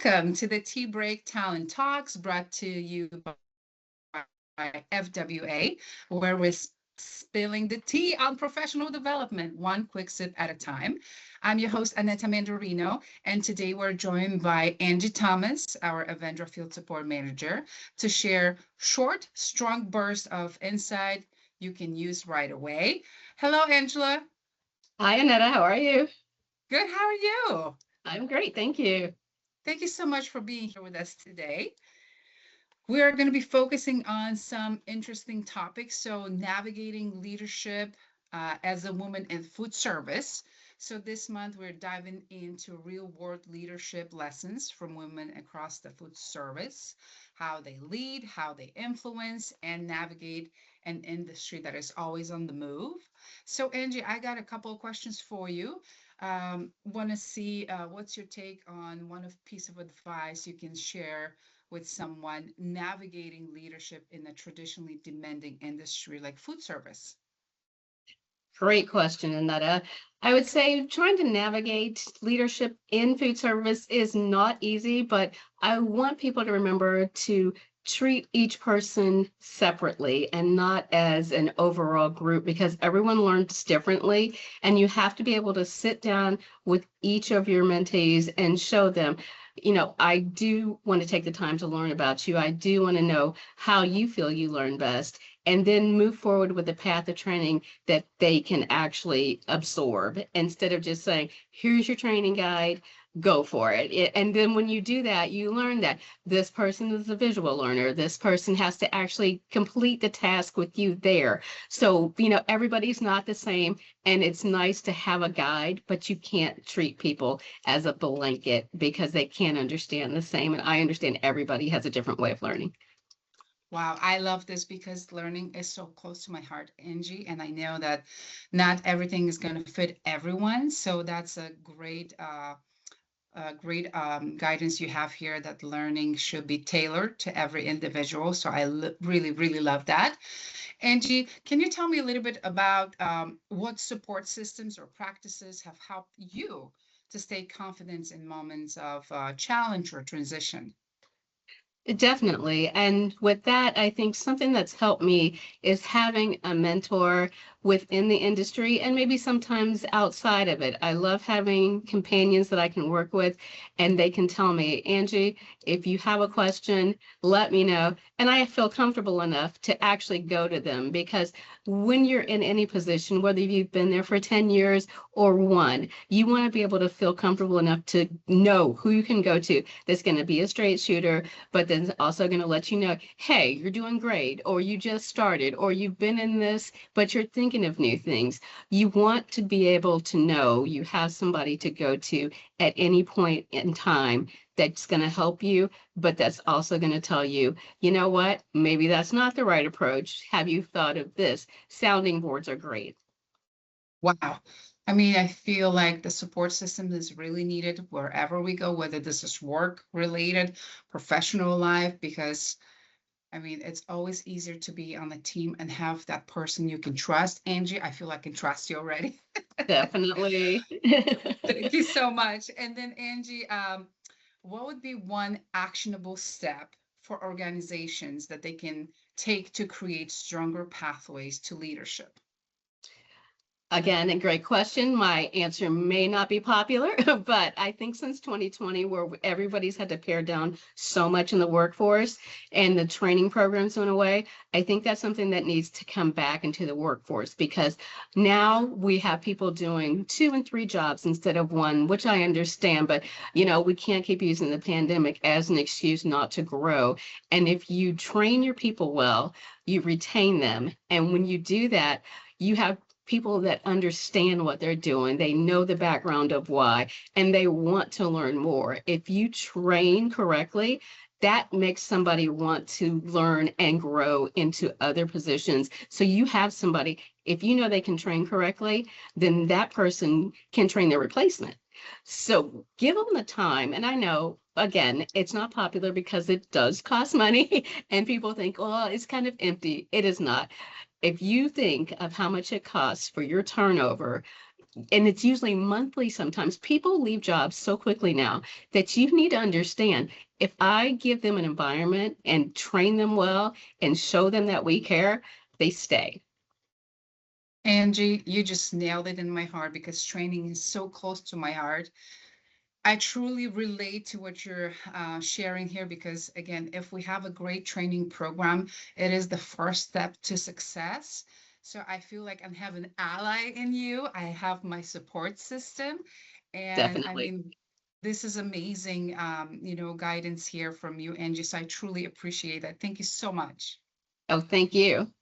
Welcome to the Tea Break Talent Talks brought to you by FWA, where we're spilling the tea on professional development, one quick sip at a time. I'm your host, Aneta Mandarino, and today we're joined by Angie Thomas, our Avendra Field Support Manager, to share short, strong bursts of insight you can use right away. Hello, Angela. Hi, Aneta. How are you? Good. How are you? I'm great. Thank you. Thank you so much for being here with us today. We are going to be focusing on some interesting topics. So, navigating leadership as a woman in food service. So, this month we're diving into real world leadership lessons from women across the food service, how they lead, how they influence, and navigate an industry that is always on the move. So, Angie, I got a couple of questions for you. Want to see what's your take on one of piece of advice you can share with someone navigating leadership in a traditionally demanding industry like food service? Great question, Aneta. I would say trying to navigate leadership in food service is not easy, but I want people to remember to treat each person separately and not as an overall group because everyone learns differently. And you have to be able to sit down with each of your mentees and show them, I do want to take the time to learn about you. I do want to know how you feel you learn best, and then move forward with the path of training that they can actually absorb instead of just saying, here's your training guide, go for it. And then when you do that, you learn that this person is a visual learner. This person has to actually complete the task with you there. So, everybody's not the same. And it's nice to have a guide, but you can't treat people as a blanket because they can't understand the same. And I understand everybody has a different way of learning. Wow, I love this because learning is so close to my heart, Angie, and I know that not everything is going to fit everyone. So that's a great guidance you have here that learning should be tailored to every individual. So really, really love that. Angie, can you tell me a little bit about what support systems or practices have helped you to stay confident in moments of challenge or transition? Definitely. And with that, I think something that's helped me is having a mentor within the industry and maybe sometimes outside of it. I love having companions that I can work with and they can tell me, Angie, if you have a question, let me know. And I feel comfortable enough to actually go to them because when you're in any position, whether you've been there for 10 years or one, you want to be able to feel comfortable enough to know who you can go to that's going to be a straight shooter, but then also going to let you know, hey, you're doing great, or you just started, or you've been in this, but you're thinking of new things. You want to be able to know you have somebody to go to at any point in time that's going to help you, but that's also going to tell you, you know what, maybe that's not the right approach. Have you thought of this? Sounding boards are great. Wow. I mean, I feel like the support system is really needed wherever we go, whether this is work related, professional life, because I mean, it's always easier to be on a team and have that person you can trust. Angie, I feel I can trust you already. Definitely. Thank you so much. And then, Angie, what would be one actionable step for organizations that they can take to create stronger pathways to leadership? Again, a great question. My answer may not be popular, but I think since 2020, where everybody's had to pare down so much in the workforce and the training programs went away, I think that's something that needs to come back into the workforce because now we have people doing 2 and 3 jobs instead of one, which I understand, but we can't keep using the pandemic as an excuse not to grow. And if you train your people well, you retain them. And when you do that, you have people that understand what they're doing. They know the background of why, and they want to learn more. If you train correctly, that makes somebody want to learn and grow into other positions. So you have somebody, if you know they can train correctly, then that person can train their replacement. So give them the time. And I know, again, it's not popular because it does cost money and people think, oh, it's kind of empty. It is not. If you think of how much it costs for your turnover, and it's usually monthly sometimes. People leave jobs so quickly now that you need to understand, if I give them an environment and train them well and show them that we care, they stay. Angie, you just nailed it in my heart because training is so close to my heart. I truly relate to what you're sharing here because, again, if we have a great training program, it is the first step to success. So I feel like I have an ally in you. I have my support system. And I Definitely. mean, this is amazing, guidance here from you, Angie. So I truly appreciate that. Thank you so much. Oh, thank you.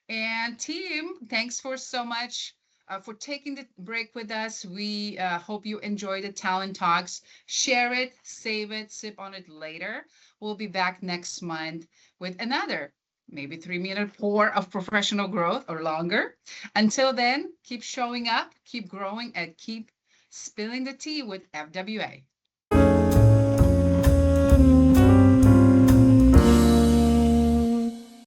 And team, thanks for so much for taking the break with us. We hope you enjoy the Talent Talks. Share it, save it, sip on it later. We'll be back next month with another maybe 3 minute pour of professional growth or longer. Until then, keep showing up, keep growing, and keep spilling the tea with FWA.